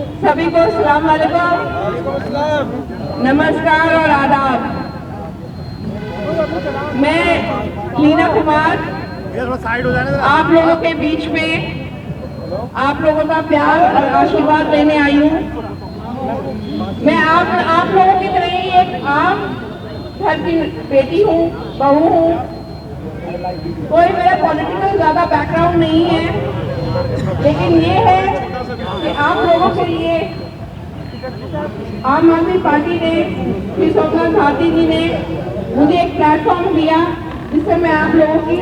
सभी को अस्सलाम वालेकुम, नमस्कार और आदाब। मैं लीना कुमार आप लोगों के बीच में आप लोगों का प्यार और आशीर्वाद लेने आई हूँ। मैं आप लोगों की तरह ही एक आम घर की बेटी हूँ, बहू हूँ। कोई मेरा पॉलिटिकल ज्यादा बैकग्राउंड नहीं है, लेकिन ये है कि आप लोगों के लिए आम आदमी पार्टी ने, श्री सोमनाथ भारती जी ने मुझे एक प्लेटफॉर्म दिया जिससे मैं आप लोगों की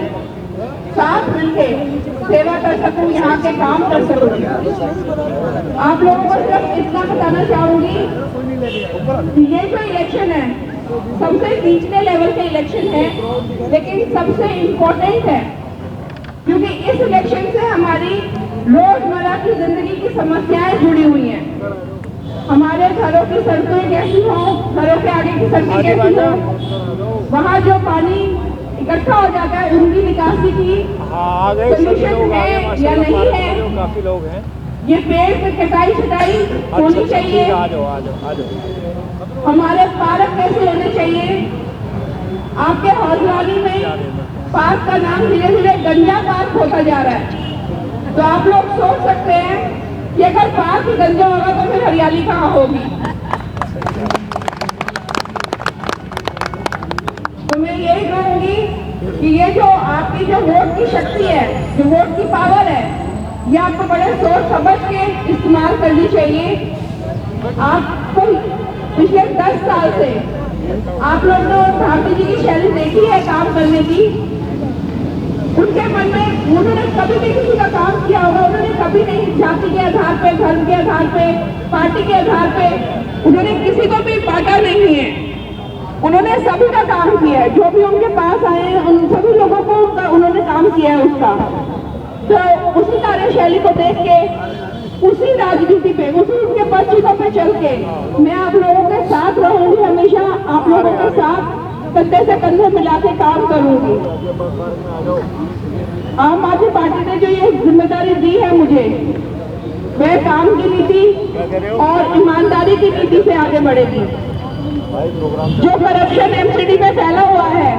साथ मिलकर सेवा कर सकूं, यहाँ के काम कर सकूं। आप लोगों को सिर्फ इतना बताना चाहूंगी कि ये जो इलेक्शन है सबसे निचले लेवल के इलेक्शन है, लेकिन सबसे इम्पोर्टेंट है, क्योंकि इस इलेक्शन से हमारी रोजमर्रा की जिंदगी की समस्याएं जुड़ी हुई हैं। हमारे घरों की सड़कें कैसी हो, घरों के आगे की सड़कें कैसी हो, वहाँ जो पानी इकट्ठा हो जाता है उनकी निकासी की सोल्यूशन है या नहीं है। काफी लोग हैं। ये पेड़ की कटाई छटाई होनी चाहिए। हमारे पार्क कैसे होने चाहिए। आपके हौसलानी में पार्क का नाम धीरे धीरे गंजा पार्क होता जा रहा है। तो आप लोग सोच सकते हैं कि अगर पार्क गंजा होगा तो फिर हरियाली कहाँ होगी। तो मैं यही कहूंगी कि ये जो आपकी जो वोट की शक्ति है, जो वोट की पावर है, ये आपको बड़े सोच समझ के इस्तेमाल करनी चाहिए। आपको पिछले 10 साल से आप लोग ने भारती जी की शैली देखी है काम करने की। उनके मन में उन्होंने कभी भी किसी का काम किया होगा, उन्होंने कभी नहीं जाति के आधार पे, धर्म के आधार पे, पार्टी के आधार पे उन्होंने किसी को भी बांटा नहीं है। उन्होंने सभी का काम किया है, जो भी उनके पास आए हैं उन सभी लोगों को उन्होंने काम किया है उसका। तो उसी कार्यशैली को देख के, उसी राजनीति पे, उसी उनके पक्षों पे चल के मैं आप लोगों के साथ रहूंगी, हमेशा आप लोगों के साथ कंधे से कंधे मिला के काम करूंगी। आम आदमी पार्टी ने जो ये जिम्मेदारी दी है मुझे, वह काम की नीति और ईमानदारी की नीति से आगे बढ़ेगी। जो करप्शन एमसीडी में फैला हुआ है,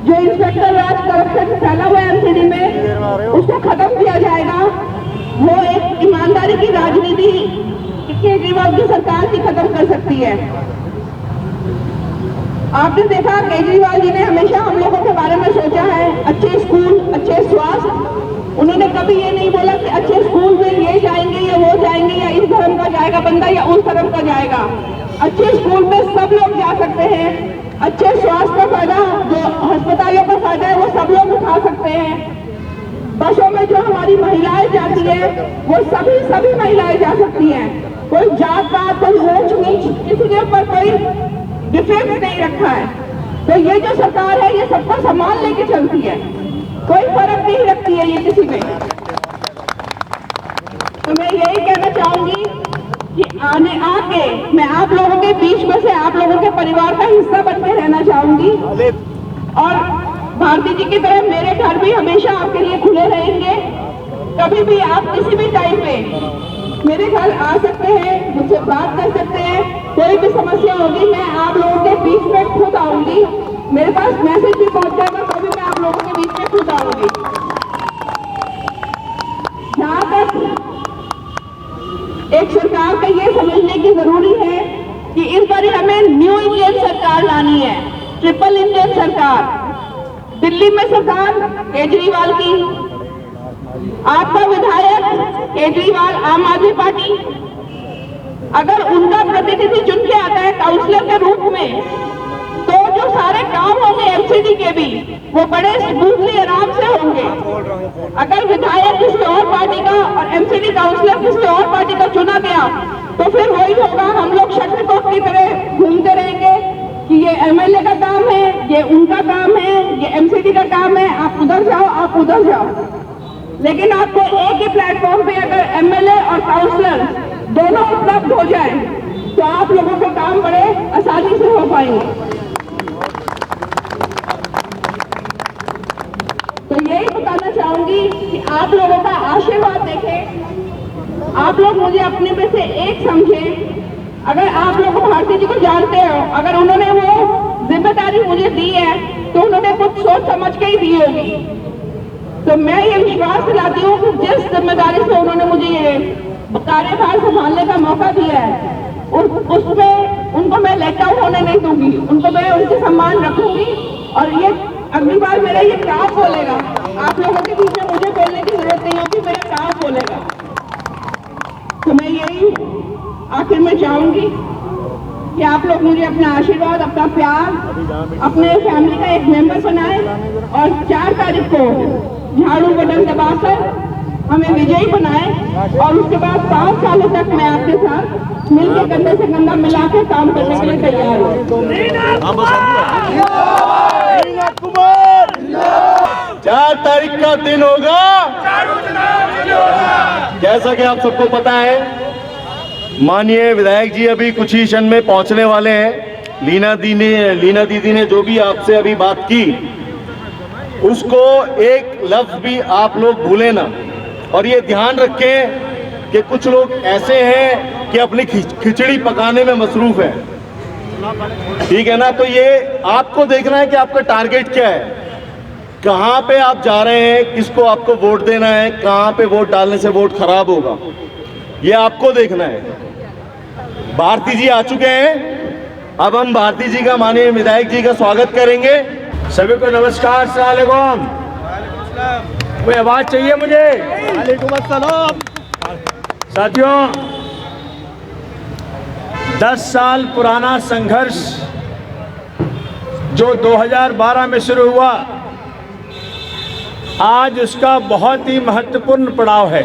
जो इंस्पेक्टर राज करप्शन फैला हुआ है एमसीडी में, उसको खत्म किया जाएगा। वो एक ईमानदारी की राजनीति केजरीवाल की सरकार की खत्म कर सकती है। आपने देखा केजरीवाल जी ने हमेशा हम लोगों के बारे में सोचा है, अच्छे स्कूल, अच्छे स्वास्थ्य। उन्होंने कभी ये नहीं बोला कि अच्छे स्कूल में ये जाएंगे या वो जाएंगे, या इस धर्म का जाएगा बंदा या उस धर्म का जाएगा। अच्छे स्कूल में सब लोग जा सकते हैं। अच्छे स्वास्थ्य का फायदा, जो अस्पतालों का फायदा है, वो सब लोग उठा सकते हैं। बसों में जो हमारी महिलाएं जाती है, वो सभी महिलाएं जा सकती हैं। कोई जात पात, कोई ऊंच नीच, किसी के ऊपर कोई डिफरेंस नहीं रखा है। तो ये जो सरकार है, ये सबका सम्मान लेके चलती है, कोई फर्क नहीं रखती है ये किसी में। तो मैं यही कहना चाहूंगी कि आके मैं आप लोगों के बीच में से, आप लोगों के परिवार का हिस्सा बन के रहना चाहूंगी। और भारती जी की तरह मेरे घर भी हमेशा आपके लिए खुले रहेंगे। कभी भी आप किसी भी टाइम पे मेरे घर आ सकते हैं, मुझसे बात कर सकते हैं। कोई भी समस्या होगी, मैं आप लोगों के बीच में खुद आऊंगी। मेरे पास मैसेज भी पहुंच जाएगा, तो भी मैं आप लोगों के बीच में खुद आऊंगी। जहां तक एक सरकार को ये समझने की जरूरी है कि इस बार हमें न्यू इंडियन सरकार लानी है, ट्रिपल इंडियन सरकार। दिल्ली में सरकार केजरीवाल की, आपका विधायक केजरीवाल आम आदमी पार्टी, अगर उनका प्रतिनिधि चुन के आता है काउंसलर के रूप में, तो जो सारे काम होंगे एमसीडी के भी, वो बड़े स्मूथली आराम से होंगे। अगर विधायक किसी और पार्टी का और एमसीडी काउंसलर किसी और पार्टी का चुना गया, तो फिर वही होगा, हम लोग शटरकॉक की तरह घूमते रहेंगे कि ये एमएलए का काम है, ये उनका काम है, ये एमसीडी का काम है, आप उधर जाओ, आप उधर जाओ। लेकिन आपको एक ही प्लेटफॉर्म पे अगर एमएलए और काउंसलर दोनों उपलब्ध हो जाए, तो आप लोगों के काम बड़े आसानी से हो पाएंगे। तो यही बताना चाहूंगी कि आप लोगों का आशीर्वाद देखें, आप लोग मुझे अपने में से एक समझे। अगर आप लोग भारती जी को जानते हो, अगर उन्होंने वो जिम्मेदारी मुझे दी है तो उन्होंने कुछ सोच समझ के ही दी होगी। तो मैं ये विश्वास दिलाती हूँ कि जिस जिम्मेदारी से उन्होंने मुझे ये कार्यभार संभालने का मौका दिया है उसमें उनको मैं लेट आउट होने नहीं दूंगी, उनको मैं उनके सम्मान रखूंगी। और ये अगली बार मेरा ये काम बोलेगा, आप लोगों के बीच में मुझे बोलने की जरूरत नहीं होगी, मेरा काम बोलेगा। तो मैं यही आखिर में चाहूंगी कि आप लोग मुझे अपना आशीर्वाद, अपना प्यार, अपने फैमिली का एक मेंबर बनाए और 4 तारीख को झाड़ू बटन दबाकर हमें विजयी बनाए और उसके बाद 5 सालों तक मैं आपके साथ मिलकर कंधे से कंधा मिला के काम करने के लिए तैयार हूँ। 4 तारीख का दिन होगा, जैसा कि आप सबको पता है। माननीय विधायक जी अभी कुछ ही क्षण में पहुंचने वाले हैं। लीना दीदी ने जो भी आपसे अभी बात की उसको एक लफ्ज भी आप लोग भूले ना। और ये ध्यान रखें कि कुछ लोग ऐसे हैं कि अपनी खिचड़ी पकाने में मसरूफ है, ठीक है ना। तो ये आपको देखना है कि आपका टारगेट क्या है, कहां पे आप जा रहे हैं, किसको आपको वोट देना है, कहां पे वोट डालने से वोट खराब होगा, ये आपको देखना है। भारती जी आ चुके हैं, अब हम भारती जी का, माननीय विधायक जी का स्वागत करेंगे। सभी को नमस्कार, अस्सलाम वालेकुम। कोई आवाज चाहिए मुझे? वालेकुम अस्सलाम। साथियों, 10 साल पुराना संघर्ष जो 2012 में शुरू हुआ, आज उसका बहुत ही महत्वपूर्ण पड़ाव है।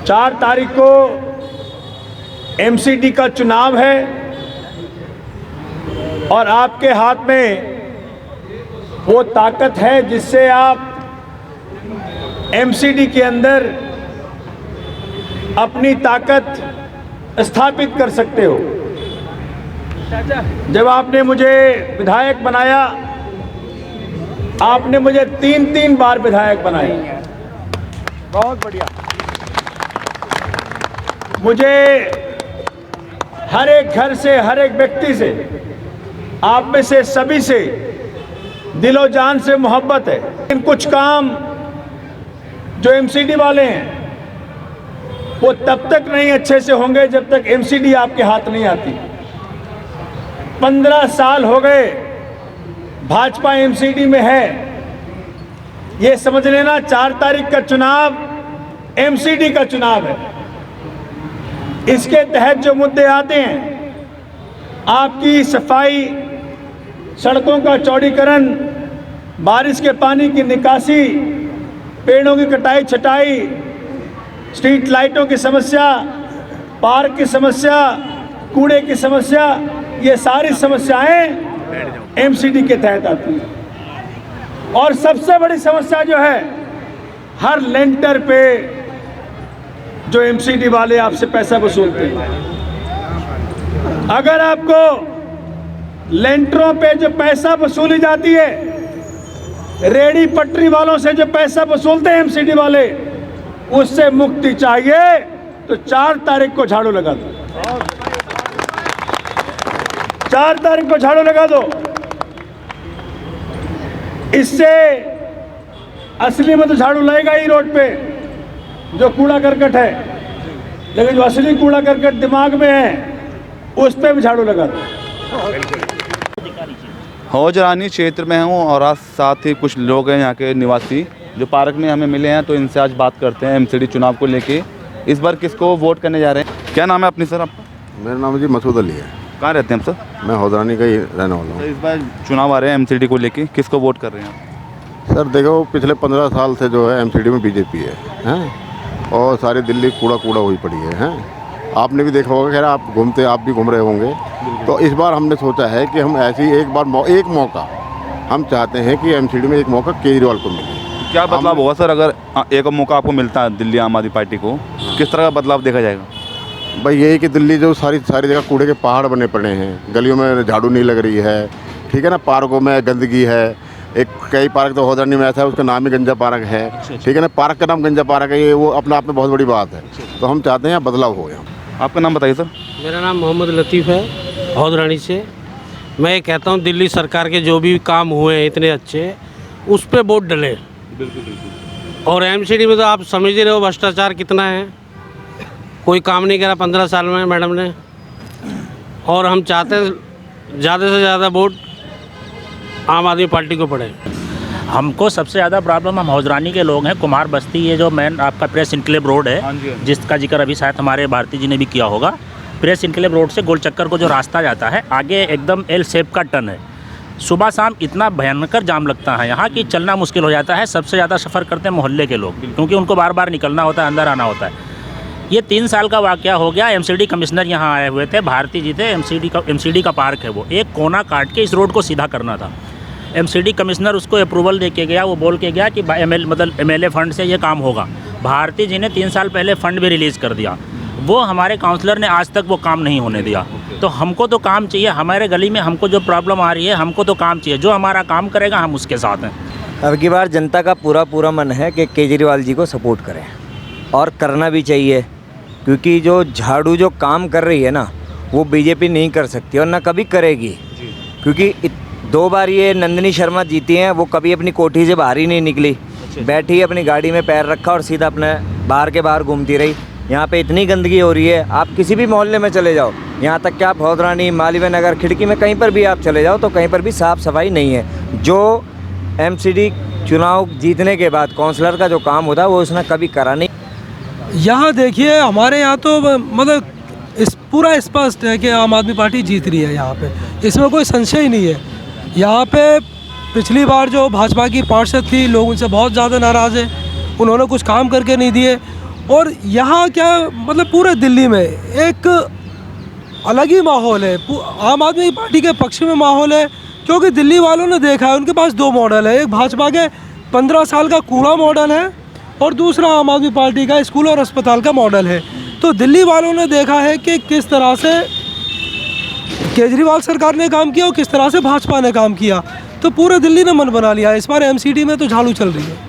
4 तारीख को एमसीडी का चुनाव है और आपके हाथ में वो ताकत है जिससे आप एमसीडी के अंदर अपनी ताकत स्थापित कर सकते हो। जब आपने मुझे विधायक बनाया, आपने मुझे 3 बार विधायक बनाया, बहुत बढ़िया। मुझे हर एक घर से, हर एक व्यक्ति से, आप में से सभी से दिलो जान से मोहब्बत है। लेकिन कुछ काम जो एमसीडी वाले हैं वो तब तक नहीं अच्छे से होंगे जब तक एमसीडी आपके हाथ नहीं आती। 15 साल हो गए भाजपा एमसीडी में है, ये समझ लेना 4 तारीख का चुनाव एमसीडी का चुनाव है। इसके तहत जो मुद्दे आते हैं, आपकी सफाई, सड़कों का चौड़ीकरण, बारिश के पानी की निकासी, पेड़ों की कटाई छटाई, स्ट्रीट लाइटों की समस्या, पार्क की समस्या, कूड़े की समस्या, ये सारी समस्याएं एमसीडी के तहत आती हैं। और सबसे बड़ी समस्या जो है, हर लेंटर पे जो एमसीडी वाले आपसे पैसा वसूलते हैं। अगर आपको लेंटरों पे जो पैसा वसूली जाती है, रेडी पटरी वालों से जो पैसा वसूलते हैं एमसीडी वाले, उससे मुक्ति चाहिए तो 4 तारीख को झाड़ू लगा दो। 4 तारीख को झाड़ू लगा दो। इससे असली में तो झाड़ू लगेगा ही रोड पे जो कूड़ा करकट है, लेकिन जो असली कूड़ा करकट दिमाग में है उस पे भी झाड़ू लगा दो। हौजरानी क्षेत्र में हूँ और आज साथ ही कुछ लोग हैं यहाँ के निवासी जो पार्क में हमें मिले हैं, तो इनसे आज बात करते हैं एमसीडी चुनाव को लेके। इस बार किसको वोट करने जा रहे हैं? क्या नाम है अपनी सर आपका? मेरा नाम जी मसूद अली है। कहाँ रहते हैं हम सर? मैं हौजरानी का ही रहने वाला हूँ। तो इस बार चुनाव आ रहे हैं एमसीडी को लेके, किसको वोट कर रहे हैं आप? सर देखो, पिछले 15 साल से जो है एमसीडी में बीजेपी है, हैं? और सारी दिल्ली कूड़ा हुई पड़ी है। आपने भी देखा होगा, खैर आप घूमते, आप भी घूम रहे होंगे। तो इस बार हमने सोचा है कि हम ऐसी एक मौका हम चाहते हैं कि एमसीडी में एक मौका केजरीवाल को मिले। क्या बदलाव होगा सर अगर एक मौका आपको मिलता है दिल्ली आम आदमी पार्टी को? किस तरह का बदलाव देखा जाएगा? भाई यही कि दिल्ली जो सारी जगह कूड़े के पहाड़ बने पड़े हैं, गलियों में झाड़ू नहीं लग रही है, ठीक है ना, पार्कों में गंदगी है, एक कई पार्क तो होदरनी में ऐसा है, उसका नाम ही गंजा पार्क है, ठीक है ना। पार्क का नाम गंजा पार्क है, ये वो अपने आप में बहुत बड़ी बात है। तो हम चाहते हैं यहाँ बदलाव हो गया। आपका नाम बताइए सर। मेरा नाम मोहम्मद लतीफ़ है, हौदरानी से। मैं ये कहता हूँ दिल्ली सरकार के जो भी काम हुए हैं इतने अच्छे, उस पर वोट डले। और एमसीडी में तो आप समझ ही रहे हो भ्रष्टाचार कितना है, कोई काम नहीं करा 15 साल में मैडम ने। और हम चाहते हैं ज़्यादा से ज़्यादा वोट आम आदमी पार्टी को पड़े। हमको सबसे ज़्यादा प्रॉब्लम हम हौजरानी के लोग हैं। कुमार बस्ती, ये जो मेन आपका प्रेस इनक्लेव रोड है, जिसका जिक्र अभी शायद हमारे भारती जी ने भी किया होगा। प्रेस इनक्लेव रोड से गोल चक्कर को जो रास्ता जाता है, आगे एकदम एल शेप का टर्न है। सुबह शाम इतना भयंकर जाम लगता है यहाँ कि चलना मुश्किल हो जाता है। सबसे ज़्यादा सफ़र करते हैं मोहल्ले के लोग, क्योंकि उनको बार बार निकलना होता है, अंदर आना होता है। ये 3 साल का वाक़या हो गया। एमसीडी कमिश्नर यहाँ आए हुए थे, भारती जी थे। एमसीडी का पार्क है, वो एक कोना काट के इस रोड को सीधा करना था। एमसीडी कमिश्नर उसको अप्रूवल दे के गया, वो बोल के गया कि एमएलए फंड से ये काम होगा। भारती जी ने 3 साल पहले फ़ंड भी रिलीज़ कर दिया, वो हमारे काउंसलर ने आज तक वो काम नहीं होने दिया। तो हमको तो काम चाहिए, हमारे गली में हमको जो प्रॉब्लम आ रही है, हमको तो काम चाहिए। जो हमारा काम करेगा हम उसके साथ हैं। अब की बार जनता का पूरा मन है कि केजरीवाल जी को सपोर्ट करें, और करना भी चाहिए, क्योंकि जो झाड़ू जो काम कर रही है ना, वो बीजेपी नहीं कर सकती और ना कभी करेगी। क्योंकि 2 बार ये नंदिनी शर्मा जीती हैं, वो कभी अपनी कोठी से बाहर ही नहीं निकली, बैठी अपनी गाड़ी में पैर रखा और सीधा अपने बाहर के बाहर घूमती रही। यहाँ पे इतनी गंदगी हो रही है, आप किसी भी मोहल्ले में चले जाओ, यहाँ तक कि आप हौदरानी, मालवीय नगर, खिड़की में कहीं पर भी आप चले जाओ तो कहीं पर भी साफ़ सफाई नहीं है। जो एमसीडी चुनाव जीतने के बाद काउंसलर का जो काम होता है वो उसने कभी करा नहीं। यहाँ देखिए हमारे यहाँ तो मतलब इस पूरा स्पष्ट है कि आम आदमी पार्टी जीत रही है यहाँ पे, इसमें कोई संशय ही नहीं है। यहाँ पे पिछली बार जो भाजपा की पार्षद थी, लोग उनसे बहुत ज़्यादा नाराज़ हैं, उन्होंने कुछ काम करके नहीं दिए। और यहाँ क्या मतलब पूरे दिल्ली में एक अलग ही माहौल है, आम आदमी पार्टी के पक्ष में माहौल है। क्योंकि दिल्ली वालों ने देखा है, उनके पास 2 मॉडल है, एक भाजपा के 15 साल का कूड़ा मॉडल है और दूसरा आम आदमी पार्टी का स्कूल और अस्पताल का मॉडल है। तो दिल्ली वालों ने देखा है कि किस तरह से केजरीवाल सरकार ने काम किया और किस तरह से भाजपा ने काम किया, तो पूरे दिल्ली ने मन बना लिया। इस बार एमसीडी में तो झाड़ू चल रही है।